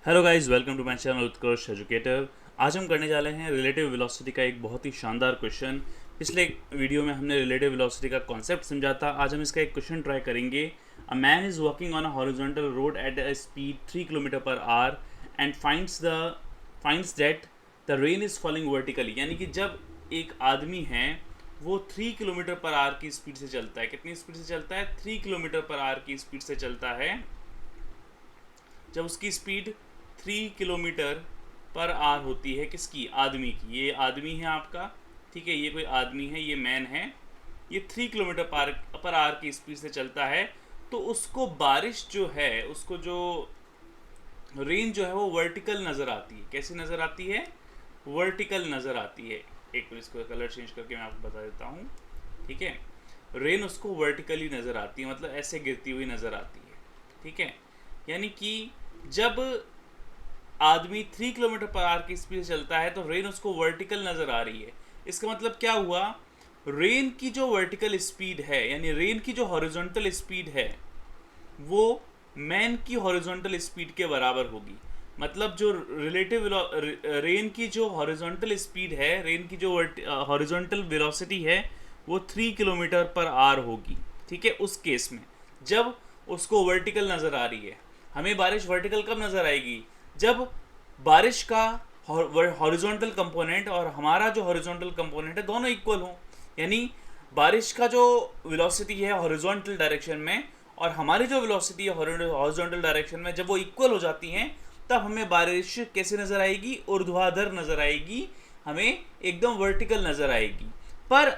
Hello guys, welcome to my channel Utkarsh educator. आज हम करने जा रहे हैं रिलेटिव वेलोसिटी का एक बहुत ही शानदार क्वेश्चन। पिछले वीडियो में हमने रिलेटिव वेलोसिटी का कॉन्सेप्ट समझा था। आज हम इसका एक क्वेश्चन ट्राई करेंगे। A man is walking on a horizontal road at a speed 3 kilometre per hour and finds that the rain is falling vertically. यानी कि जब एक आदमी है वो 3 किलोमीटर पर आवर की स्पीड से चलता है। कितनी स्पीड से चलता है? 3 किलोमीटर पर आवर की स्पीड से चलता है। जब उसकी स्पीड 3 किलोमीटर पर आवर होती है, किसकी? आदमी की। ये आदमी है आपका, ठीक है, ये कोई आदमी है, ये मैन है। ये 3 किलोमीटर पर आवर की स्पीड से चलता है। तो उसको बारिश जो है, उसको जो रेन जो है वो वर्टिकल नज़र आती है। कैसी नज़र आती है? वर्टिकल नज़र आती है। एक मिनट, इसको कलर चेंज करके मैं आपको बता देता हूँ, ठीक है। रेन उसको वर्टिकली नज़र आती है, मतलब ऐसे गिरती हुई नज़र आती है, ठीक है। यानी कि जब आदमी 3 किलोमीटर पर आवर की स्पीड से चलता है तो रेन उसको वर्टिकल नज़र आ रही है। इसका मतलब क्या हुआ? रेन की जो वर्टिकल स्पीड है, यानी रेन की जो हॉरिजॉन्टल स्पीड है, वो मैन की हॉरिजॉन्टल स्पीड के बराबर होगी। मतलब जो रिलेटिव रेन की जो हॉरिजॉन्टल स्पीड है, रेन की जो हॉरिजॉन्टल वेलोसिटी है, वो 3 किलोमीटर पर आवर होगी, ठीक है। उस केस में जब उसको वर्टिकल नज़र आ रही है। हमें बारिश वर्टिकल कब नज़र आएगी? जब बारिश का हॉरिजॉन्टल कंपोनेंट और हमारा जो हॉरिजॉन्टल कंपोनेंट है दोनों इक्वल हो। यानी बारिश का जो वेलोसिटी है हॉरिजॉन्टल डायरेक्शन में और हमारी जो वेलोसिटी है हॉरिजॉन्टल डायरेक्शन में, जब वो इक्वल हो जाती हैं तब हमें बारिश कैसे नज़र आएगी? ऊर्ध्वाधर नज़र आएगी, हमें एकदम वर्टिकल नज़र आएगी। पर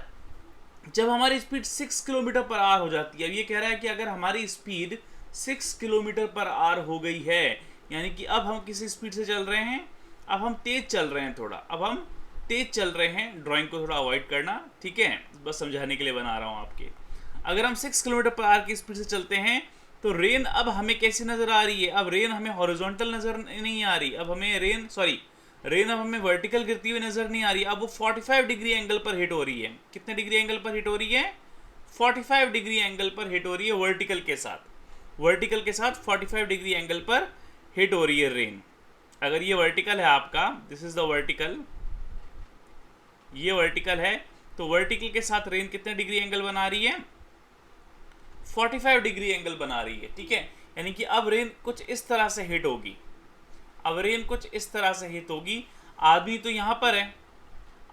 जब हमारी स्पीड 6 किलोमीटर पर आवर हो जाती है, अब ये कह रहा है कि अगर हमारी स्पीड 6 किलोमीटर पर आवर हो गई है, यानी कि अब हम किसी स्पीड से चल रहे हैं, अब हम तेज चल रहे हैं, थोड़ा अब हम तेज चल रहे हैं। ड्राइंग को थोड़ा अवॉइड करना, ठीक है, बस समझाने के लिए बना रहा हूँ आपके। अगर हम 6 किलोमीटर पर आवर की स्पीड से चलते हैं तो रेन अब हमें कैसी नज़र आ रही है? अब रेन हमें हॉरिजॉन्टल नज़र नहीं आ रही, अब हमें रेन अब हमें वर्टिकल गिरती हुई नज़र नहीं आ रही। अब वो 45 डिग्री एंगल पर हिट हो रही है। कितने डिग्री एंगल पर हिट हो रही है? 45 डिग्री एंगल पर हिट हो रही है, वर्टिकल के साथ। वर्टिकल के साथ 45 डिग्री एंगल पर हिट हो रही है रेन। अगर ये वर्टिकल है आपका, दिस इज द वर्टिकल, ये वर्टिकल है, तो वर्टिकल के साथ रेन कितने डिग्री एंगल बना रही है? 45 डिग्री एंगल बना रही है, ठीक है। यानी कि अब रेन कुछ इस तरह से हिट होगी, अब रेन कुछ इस तरह से हिट होगी। आदमी तो यहाँ पर है,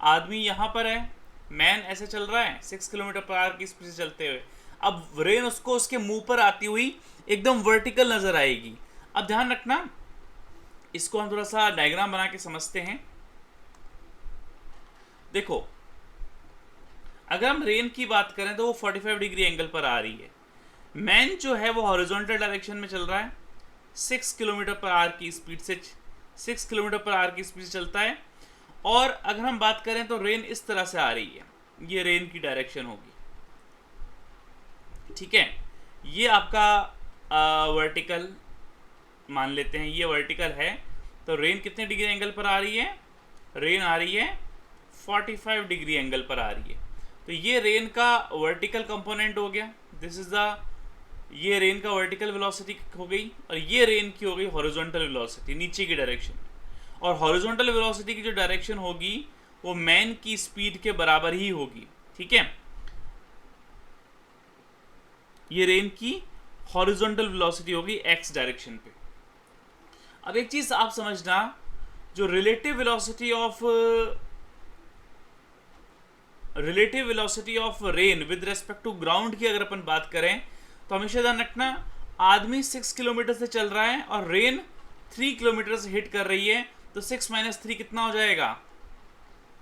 आदमी यहाँ पर है, मैन ऐसे चल रहा है 6 किलोमीटर पर आवर की स्पीड से चलते हुए। अब रेन उसको उसके मुंह पर आती हुई एकदम वर्टिकल नज़र आएगी। अब ध्यान रखना, इसको हम थोड़ा सा डायग्राम बना के समझते हैं। देखो, अगर हम रेन की बात करें तो वो 45 डिग्री एंगल पर आ रही है। मैन जो है वो हॉरिजॉन्टल डायरेक्शन में चल रहा है, 6 किलोमीटर पर आवर की स्पीड से 6 किलोमीटर पर आवर की स्पीड से चलता है। और अगर हम बात करें तो रेन इस तरह से आ रही है, ये रेन की डायरेक्शन होगी, ठीक है। ये आपका वर्टिकल मान लेते हैं, ये वर्टिकल है। तो रेन कितने डिग्री एंगल पर आ रही है? रेन आ रही है 45 डिग्री एंगल पर आ रही है। तो ये रेन का वर्टिकल कंपोनेंट हो गया, दिस इज द, ये रेन का वर्टिकल वेलोसिटी हो गई और ये रेन की हो गई हॉरिजॉन्टल वेलोसिटी, नीचे की डायरेक्शन। और हॉरिजॉन्टल वेलोसिटी की जो डायरेक्शन होगी वो मैन की स्पीड के बराबर ही होगी, ठीक है। ये रेन की हॉरिजॉन्टल वेलोसिटी होगी एक्स डायरेक्शन पे। अब एक चीज आप समझना, जो relative velocity of rain with respect to ground की अगर अपन बात करें तो हमेशा ध्यान रखना, आदमी 6 किलोमीटर से चल रहा है और रेन 3 किलोमीटर से हिट कर रही है, तो 6 माइनस 3 कितना हो जाएगा?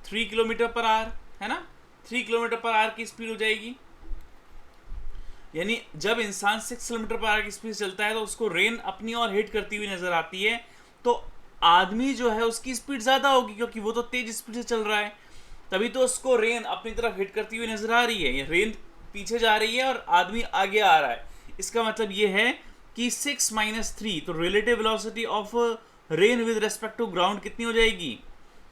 3 किलोमीटर पर आवर, है ना। 3 किलोमीटर पर आवर की स्पीड हो जाएगी। यानी जब इंसान 6 किलोमीटर पर आवर की स्पीड से चलता है तो उसको रेन अपनी ओर हिट करती हुई नजर आती है। तो आदमी जो है उसकी स्पीड ज़्यादा होगी क्योंकि वो तो तेज स्पीड से चल रहा है, तभी तो उसको रेन अपनी तरफ हिट करती हुई नजर आ रही है। रेन पीछे जा रही है और आदमी आगे आ रहा है। इसका मतलब ये है कि 6 माइनस 3, तो relative velocity of rain with respect to ground कितनी हो जाएगी?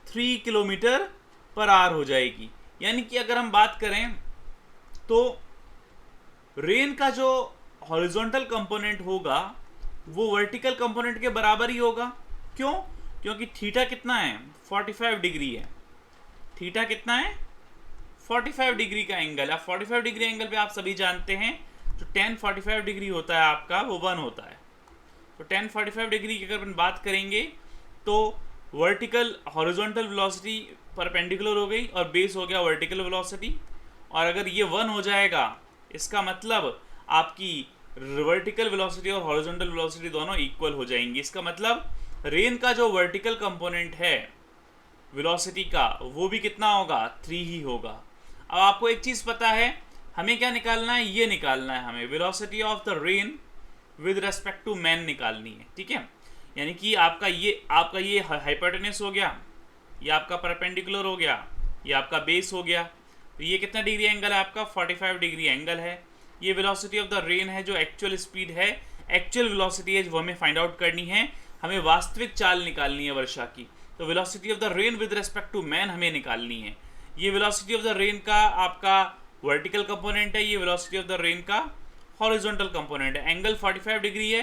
3 किलोमीटर पर आवर हो जाएगी। यानी कि अगर हम बात करें तो रेन का जो हॉरिजॉन्टल कंपोनेंट होगा वो वर्टिकल कंपोनेंट के बराबर ही होगा, क्यों? क्योंकि थीटा कितना है, 45 डिग्री है। थीटा कितना है, 45 डिग्री का एंगल है। 45 डिग्री एंगल पे आप सभी जानते हैं जो tan 45 डिग्री होता है आपका वो 1 होता है। तो tan 45 डिग्री की अगर अपन बात करेंगे तो वर्टिकल हॉरिजॉन्टल वेलोसिटी परपेंडिकुलर हो गई और बेस हो गया वर्टिकल वेलोसिटी। और अगर ये 1 हो जाएगा इसका मतलब आपकी वर्टिकल वेलोसिटी और हॉरिजॉन्टल वेलोसिटी दोनों इक्वल हो जाएंगी। इसका मतलब रेन का जो वर्टिकल कंपोनेंट है वेलोसिटी का वो भी कितना होगा, 3 ही होगा। अब आपको एक चीज़ पता है, हमें क्या निकालना है, ये निकालना है हमें velocity of the rain with respect to man निकालनी है, ठीक है। यानी कि आपका ये हाइपोटेनस हो गया, ये आपका परपेंडिकुलर हो गया, ये आपका बेस हो गया। तो ये कितना डिग्री एंगल है आपका, 45 डिग्री एंगल है। ये वेलोसिटी ऑफ द रेन है जो एक्चुअल स्पीड है, एक्चुअल वेलोसिटी है जो हमें फाइंड आउट करनी है। हमें वास्तविक चाल निकालनी है वर्षा की, तो velocity of the rain with respect to man हमें निकालनी है। ये वेलोसिटी ऑफ द रेन का आपका वर्टिकल कंपोनेंट है, ये वेलोसिटी ऑफ द रेन का हॉरिजॉन्टल कंपोनेंट है। एंगल 45 डिग्री है,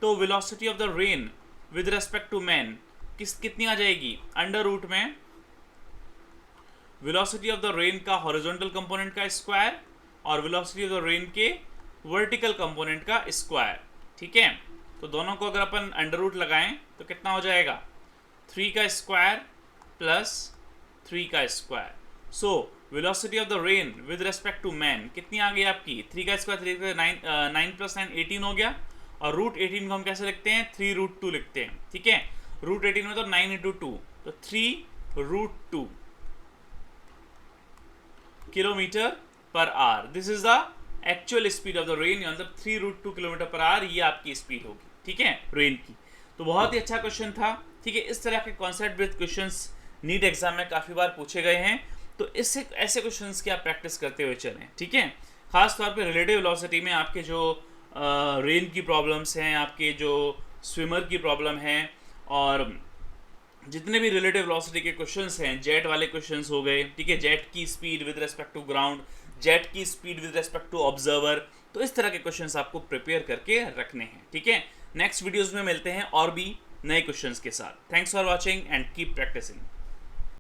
तो velocity of the rain with respect to man कितनी आ जाएगी, अंडर रूट में वेलोसिटी ऑफ द रेन का हॉरिजॉन्टल कंपोनेंट का स्क्वायर और वेलोसिटी ऑफ द रेन के वर्टिकल कंपोनेंट का स्क्वायर, ठीक है। तो दोनों को अगर अपन अंडर रूट लगाएं तो कितना हो जाएगा, 3 का स्क्वायर प्लस 3 का square. So velocity of the rain with respect to man कितनी आ गई आपकी, 3 का स्क्वायर 3 का 9 प्लस 9 18 हो गया। और रूट 18 को हम कैसे लिखते हैं, 3√2 लिखते हैं, ठीक है। रूट 18 में तो 9 × 2 तो 3√2 kilometre per hour. This is the actual speed of the rain, मतलब 3√2 किलोमीटर पर आवर ये आपकी स्पीड होगी, ठीक है, रेन की। तो बहुत ही अच्छा क्वेश्चन था, ठीक है। इस तरह के concept based questions NEET exam में काफ़ी बार पूछे गए हैं, तो इससे ऐसे क्वेश्चंस की आप प्रैक्टिस करते हुए चलें, ठीक है। खास तौर पे रिलेटिव वेलोसिटी में आपके जो रेन की प्रॉब्लम्स हैं, आपके जो स्विमर की प्रॉब्लम है, और जितने भी रिलेटिव वेलोसिटी के क्वेश्चंस हैं, जेट वाले क्वेश्चंस हो गए, ठीक है, जेट की speed with respect to ground, jet की speed with respect to observer, तो इस तरह के क्वेश्चंस आपको प्रिपेयर करके रखने हैं, ठीक है। नेक्स्ट वीडियोस में मिलते हैं और भी नए क्वेश्चंस के साथ। Thanks for watching and keep practising.